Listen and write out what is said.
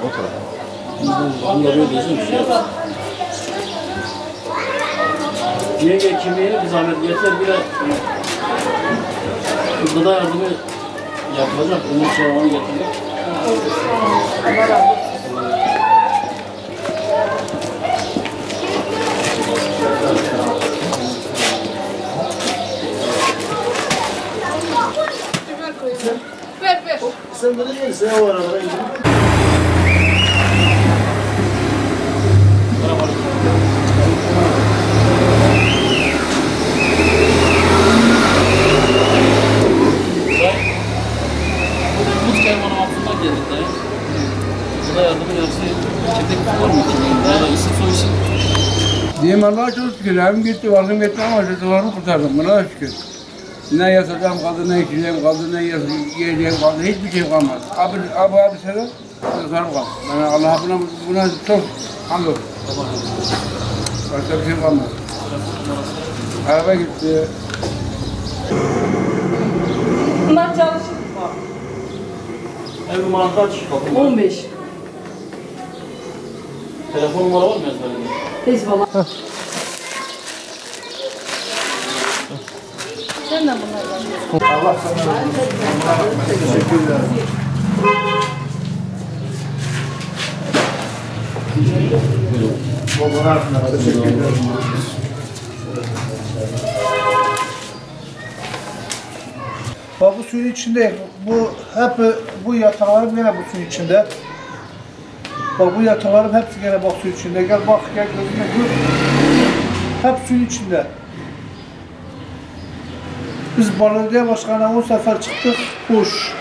O tarafa. Bunu da böyle diyeceğim bir şey yok. Yenge kimliğini bir zahmet getir bile gıda yardımı yapılacak. Bunun soğanı getirdik. Allah razı olsun. Ver ver. Sen de ne sen o arabaya gidin. Muz kervanı altından geldik de. Gıda yardımı yapsa içinde var mı kimliğinde? Ya da isim soy isim. Diyeyim Allah'a çok şükür. Hem gitti, vardım gitti ama çocuklarımı kurtardım. Buna şükür. Ne yasacağım kaldı, ne içeceğim kaldı, ne yiyeceğim kaldı. Hiçbir şey kalmadı. Abi sebep çocuklarım kaldı. Yani Allah buna çok hamdolsun. Başka bir şey kalmadı. Araba gitti. Bunlar çalışır. Ev numarası kaç? 15. Telefon numara var mı ezberinde? Tez falan. Sen de bunlardan. Allah sana teşekkürler. Teşekkürler. Bak bu suyun içinde, bu yataklarım gene bu suyun içinde. Bak bu yataklarım hepsi gene bak suyun içinde. Gel bak gel gözüne gör. Hep suyun içinde. Biz belediye başkanına 10 sefer çıktık, kuş,